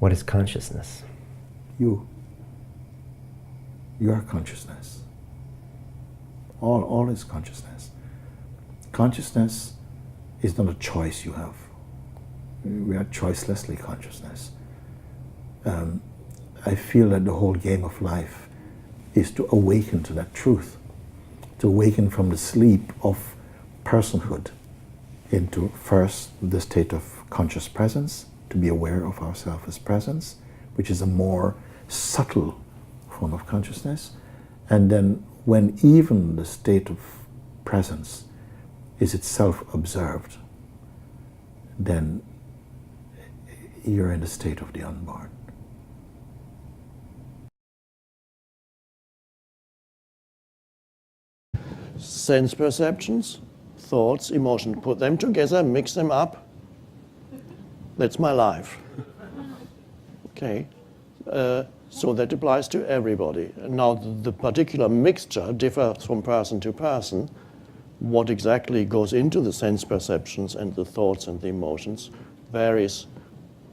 What is consciousness? You. Your consciousness. All is consciousness. Consciousness is not a choice you have. We are choicelessly consciousness. I feel that the whole game of life is to awaken to that truth, to awaken from the sleep of personhood into first the state of conscious presence, to be aware of ourselves as presence, which is a more subtle form of consciousness. And then when even the state of presence is itself observed, then you're in the state of the unborn. Sense perceptions, thoughts, emotions, put them together, mix them up. That's my life. Okay. So that applies to everybody. Now, the particular mixture differs from person to person. What exactly goes into the sense perceptions and the thoughts and the emotions varies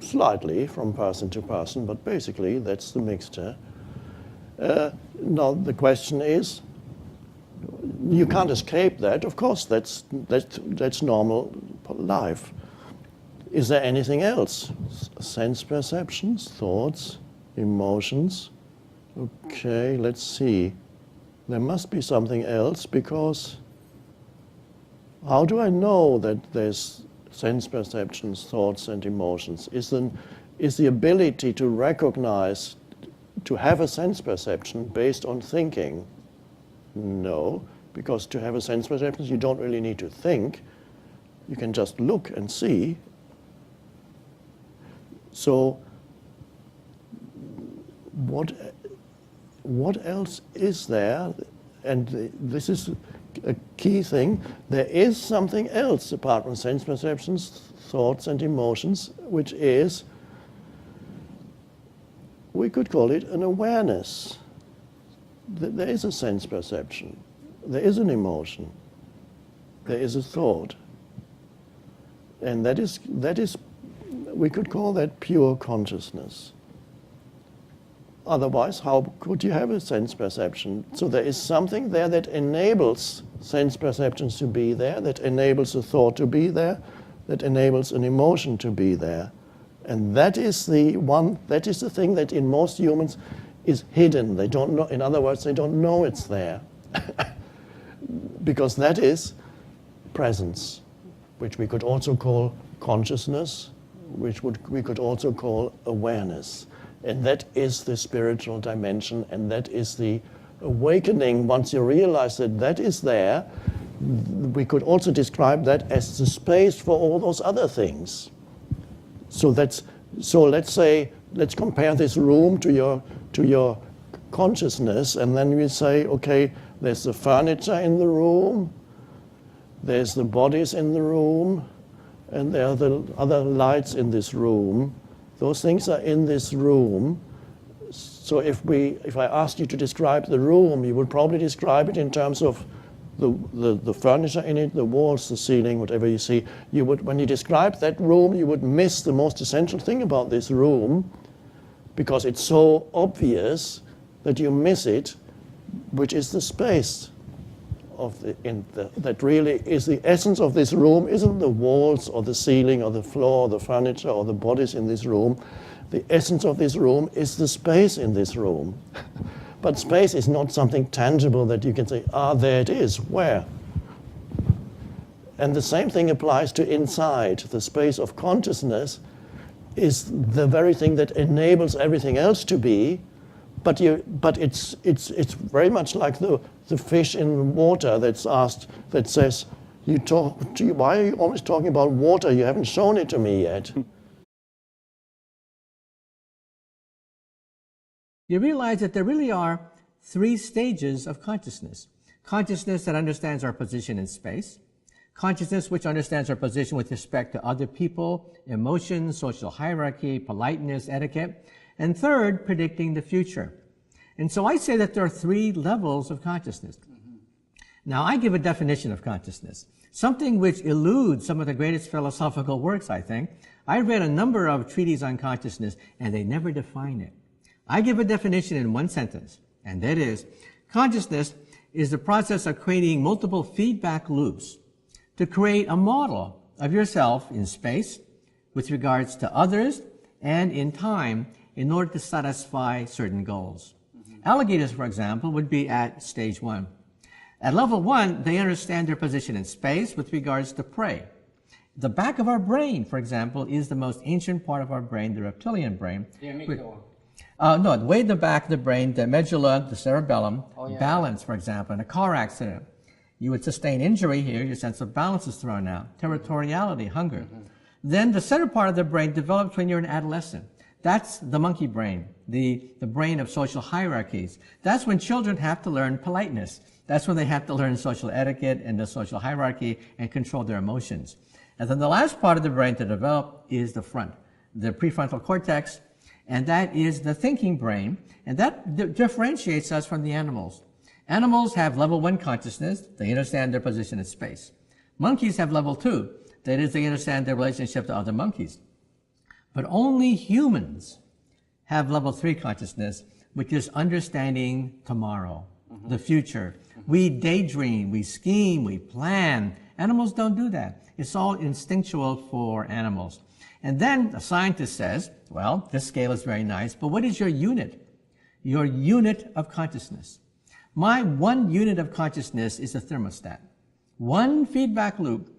slightly from person to person, but basically that's the mixture. Now, the question is, you can't escape that. Of course, that's normal life. Is there anything else? Sense perceptions, thoughts, emotions. Okay, let's see. There must be something else, because how do I know that there's sense perceptions, thoughts, and emotions? Is the ability to recognize, to have a sense perception based on thinking? No, because to have a sense perception, you don't really need to think. You can just look and see. So, what else is there? And this is a key thing. There is something else apart from sense perceptions, thoughts, and emotions, which is, we could call it an awareness. There is a sense perception, there is an emotion, there is a thought, and that is, we could call that pure consciousness. Otherwise, how could you have a sense perception? So there is something there that enables sense perceptions to be there, that enables a thought to be there, that enables an emotion to be there. And that is the thing that in most humans is hidden. They don't know, in other words, they don't know it's there. Because that is presence, which we could also call consciousness, which we could also call awareness. And that is the spiritual dimension, and that is the awakening. Once you realize that that is there, we could also describe that as the space for all those other things. So let's say, let's compare this room to your consciousness, and then we say, okay, there's the furniture in the room, there's the bodies in the room, and there are the other lights in this room. Those things are in this room. So if I asked you to describe the room, you would probably describe it in terms of the furniture in it, the walls, the ceiling, whatever you see. You would, when you describe that room, you would miss the most essential thing about this room, because it's so obvious that you miss it, which is the space of that really is the essence of this room. Isn't the walls or the ceiling or the floor or the furniture or the bodies in this room. The essence of this room is the space in this room. But space is not something tangible that you can say, there it is. Where? And the same thing applies to inside. The space of consciousness is the very thing that enables everything else to be. But it's very much like the fish in water that's asked, that says, why are you always talking about water? You haven't shown it to me yet. You realize that there really are three stages of consciousness. Consciousness that understands our position in space. Consciousness which understands our position with respect to other people, emotions, social hierarchy, politeness, etiquette. And third, predicting the future. And so I say that there are three levels of consciousness. Now, I give a definition of consciousness, something which eludes some of the greatest philosophical works, I think. I read a number of treatises on consciousness, and they never define it. I give a definition in one sentence, and that is, consciousness is the process of creating multiple feedback loops to create a model of yourself in space, with regards to others, and in time, in order to satisfy certain goals. Alligators, for example, would be at stage 1. At level 1, they understand their position in space with regards to prey. The back of our brain, for example, is the most ancient part of our brain, the reptilian brain. No, way in the back of the brain, the medulla, the cerebellum, balance, for example, in a car accident. You would sustain injury here, your sense of balance is thrown out. Territoriality, hunger. Then the center part of the brain develops when you're an adolescent. That's the monkey brain, the brain of social hierarchies. That's when children have to learn politeness. That's when they have to learn social etiquette and the social hierarchy and control their emotions. And then the last part of the brain to develop is the front, the prefrontal cortex, and that is the thinking brain, and that differentiates us from the animals. Animals have level 1 consciousness. They understand their position in space. Monkeys have level 2. That is, they understand their relationship to other monkeys. But only humans have level 3 consciousness, which is understanding tomorrow, the future. We daydream, we scheme, we plan. Animals don't do that. It's all instinctual for animals. And then a scientist says, well, this scale is very nice, but what is your unit? Your unit of consciousness. My 1 unit of consciousness is a thermostat. 1 feedback loop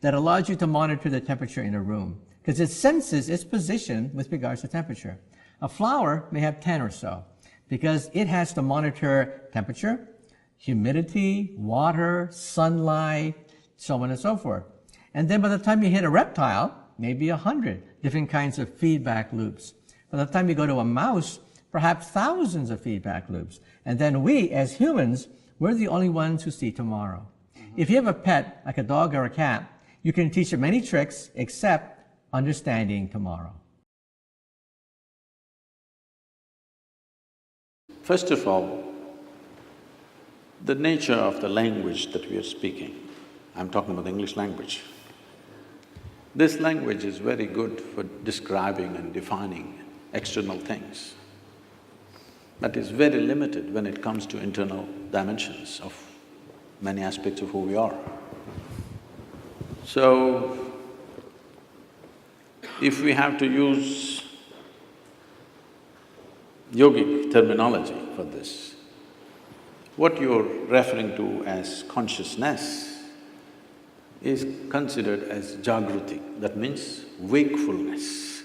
that allows you to monitor the temperature in a room, because it senses its position with regards to temperature. A flower may have 10 or so, because it has to monitor temperature, humidity, water, sunlight, so on and so forth. And then by the time you hit a reptile, maybe 100 different kinds of feedback loops. By the time you go to a mouse, perhaps thousands of feedback loops. And then we, as humans, we're the only ones who see tomorrow. If you have a pet, like a dog or a cat, you can teach it many tricks except understanding tomorrow. First of all, the nature of the language that we are speaking, I'm talking about the English language. This language is very good for describing and defining external things, but is very limited when it comes to internal dimensions of many aspects of who we are. So, if we have to use yogic terminology for this, what you're referring to as consciousness is considered as jagruti, that means wakefulness.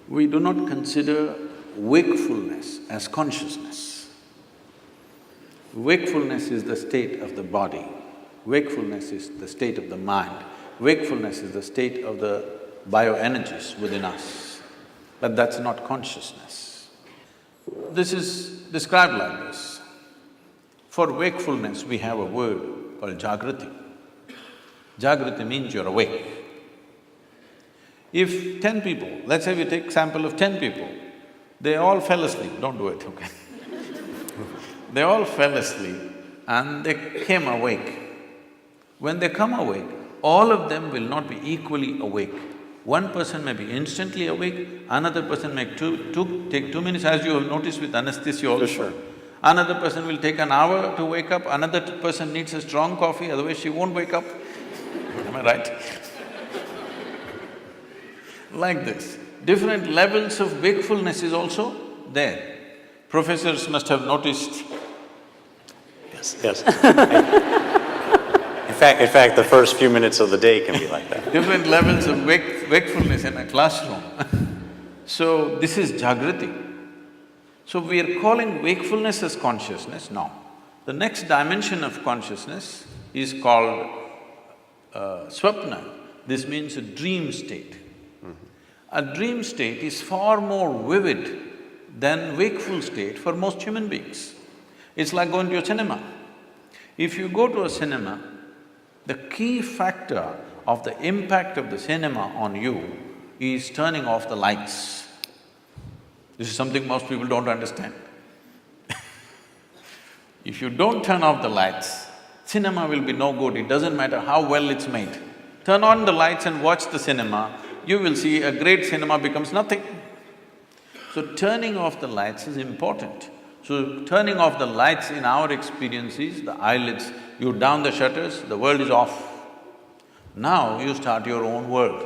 We do not consider wakefulness as consciousness. Wakefulness is the state of the body, wakefulness is the state of the mind, wakefulness is the state of the bioenergies within us, but that's not consciousness. This is described like this. For wakefulness, we have a word called jagrati. Jagrati means you're awake. If 10 people, let's say we take sample of 10 people, they all fell asleep, don't do it, okay? They all fell asleep and they came awake. When they come awake, all of them will not be equally awake. One person may be instantly awake, another person may take 2 minutes, as you have noticed with anesthesia also. Sure. Another person will take an hour to wake up, another person needs a strong coffee, otherwise she won't wake up. Am I right? Like this. Different levels of wakefulness is also there. Professors must have noticed. Yes. In fact, the first few minutes of the day can be like that. Different levels of wakefulness in a classroom. So, this is jagrati. So, we are calling wakefulness as consciousness? No. The next dimension of consciousness is called swapna. This means a dream state. A dream state is far more vivid than wakeful state for most human beings. It's like going to a cinema. If you go to a cinema, the key factor of the impact of the cinema on you is turning off the lights. This is something most people don't understand. If you don't turn off the lights, cinema will be no good, it doesn't matter how well it's made. Turn on the lights and watch the cinema, you will see a great cinema becomes nothing. So turning off the lights is important. So turning off the lights in our experience is the eyelids, you down the shutters, the world is off. Now you start your own world.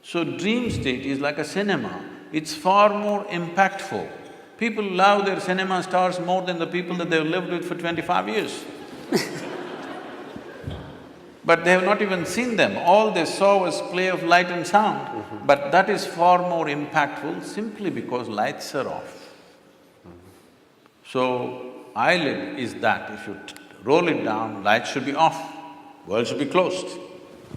So dream state is like a cinema, it's far more impactful. People love their cinema stars more than the people that they've lived with for 25 years. But they have not even seen them, all they saw was play of light and sound. But that is far more impactful simply because lights are off. So, eyelid is that, if you roll it down, light should be off, world should be closed.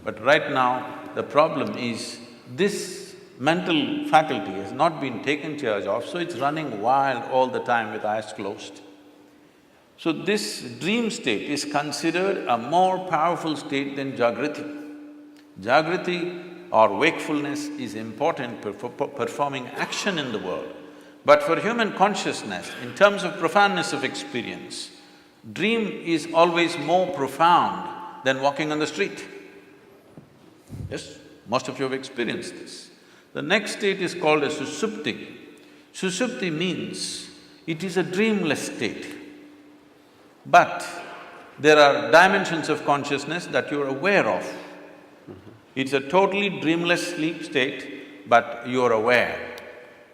But right now, the problem is this mental faculty has not been taken charge of, so it's running wild all the time with eyes closed. So this dream state is considered a more powerful state than Jagriti. Jagriti or wakefulness is important for performing action in the world. But for human consciousness, in terms of profoundness of experience, dream is always more profound than walking on the street. Yes, most of you have experienced this. The next state is called as Susupti. Susupti means it is a dreamless state. But there are dimensions of consciousness that you're aware of. It's a totally dreamless sleep state, but you're aware.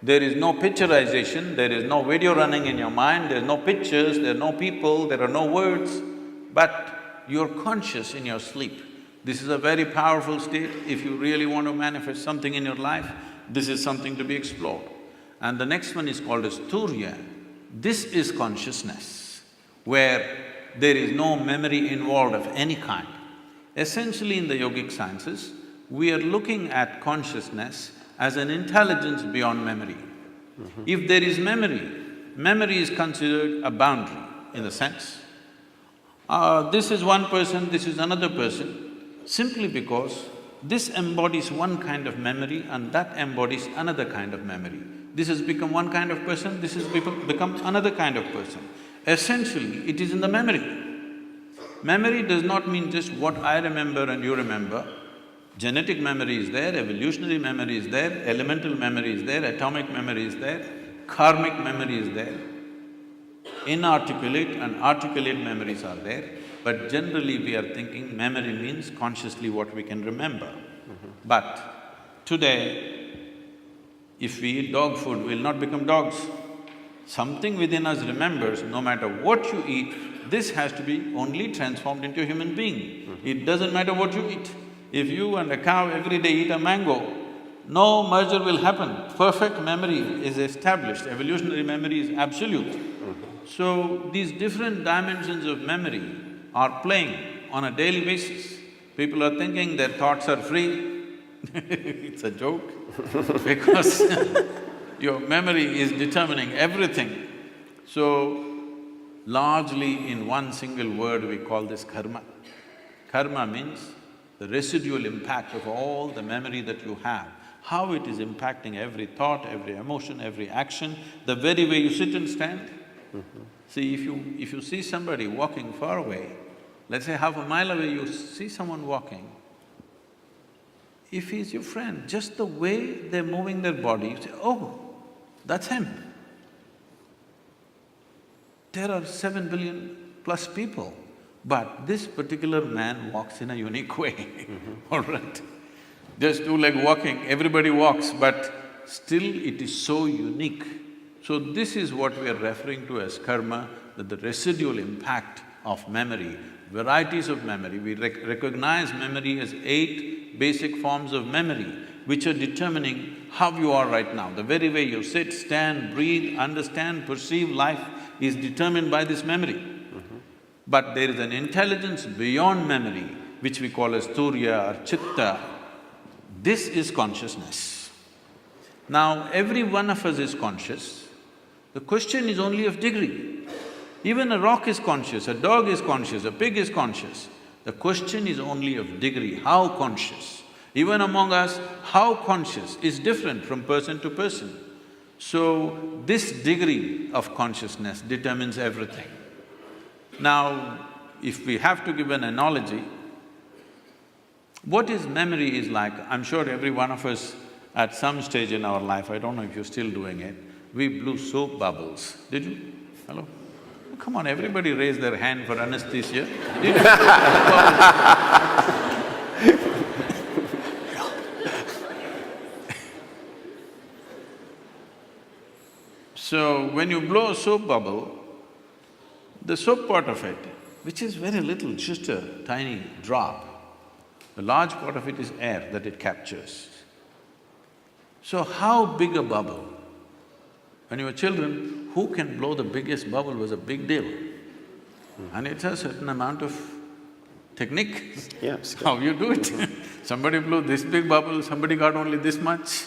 There is no picturization, there is no video running in your mind, there's no pictures, there are no people, there are no words, but you're conscious in your sleep. This is a very powerful state. If you really want to manifest something in your life, this is something to be explored. And the next one is called as Turya. This is consciousness, where there is no memory involved of any kind. Essentially in the yogic sciences, we are looking at consciousness as an intelligence beyond memory. If there is memory, memory is considered a boundary in the sense, this is one person, this is another person, simply because this embodies one kind of memory and that embodies another kind of memory. This has become one kind of person, this has become another kind of person. Essentially, it is in the memory. Memory does not mean just what I remember and you remember. Genetic memory is there, evolutionary memory is there, elemental memory is there, atomic memory is there, karmic memory is there. Inarticulate and articulate memories are there, but generally we are thinking memory means consciously what we can remember. But today, if we eat dog food, we'll not become dogs. Something within us remembers, no matter what you eat, this has to be only transformed into a human being. It doesn't matter what you eat. If you and a cow every day eat a mango, no merger will happen. Perfect memory is established, evolutionary memory is absolute. So, these different dimensions of memory are playing on a daily basis. People are thinking their thoughts are free. It's a joke because your memory is determining everything. So, largely in one single word we call this karma. Karma means the residual impact of all the memory that you have, how it is impacting every thought, every emotion, every action, the very way you sit and stand. See, if you see somebody walking far away, let's say half a mile away you see someone walking, if he's your friend, just the way they're moving their body, you say, oh, that's him. There are 7 billion plus people, but this particular man walks in a unique way, all right? Just two-leg walking, everybody walks, but still it is so unique. So this is what we are referring to as karma, that the residual impact of memory, varieties of memory. We recognize memory as 8 basic forms of memory, which are determining how you are right now. The very way you sit, stand, breathe, understand, perceive life is determined by this memory. But there is an intelligence beyond memory, which we call as Turya or Chitta. This is consciousness. Now, every one of us is conscious. The question is only of degree. Even a rock is conscious, a dog is conscious, a pig is conscious. The question is only of degree, how conscious. Even among us, how conscious is different from person to person. So, this degree of consciousness determines everything. Now, if we have to give an analogy, what is memory is like, I'm sure every one of us at some stage in our life, I don't know if you're still doing it, we blew soap bubbles. Did you? Hello? Come on, everybody raise their hand for anesthesia. Did you? So, when you blow a soap bubble, the soap part of it, which is very little, just a tiny drop, the large part of it is air that it captures. So how big a bubble? When you were children, who can blow the biggest bubble was a big deal. And it's a certain amount of technique, Yeah. how you do it. Somebody blew this big bubble, somebody got only this much.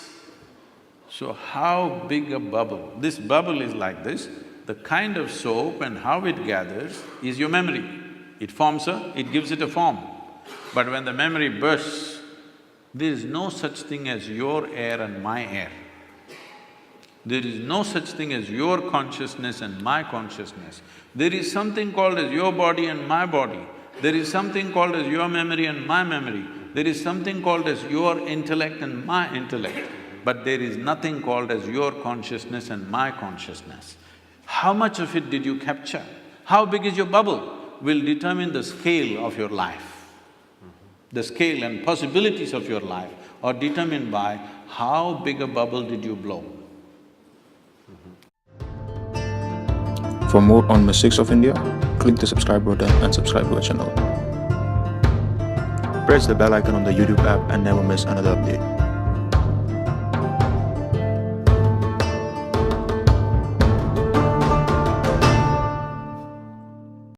So how big a bubble? This bubble is like this, the kind of soap and how it gathers is your memory. It forms it gives it a form. But when the memory bursts, there is no such thing as your air and my air. There is no such thing as your consciousness and my consciousness. There is something called as your body and my body. There is something called as your memory and my memory. There is something called as your intellect and my intellect. But there is nothing called as your consciousness and my consciousness. How much of it did you capture? How big is your bubble will determine the scale of your life. The scale and possibilities of your life are determined by how big a bubble did you blow. For more on Mystics of India, click the subscribe button and subscribe to our channel. Press the bell icon on the YouTube app and never miss another update.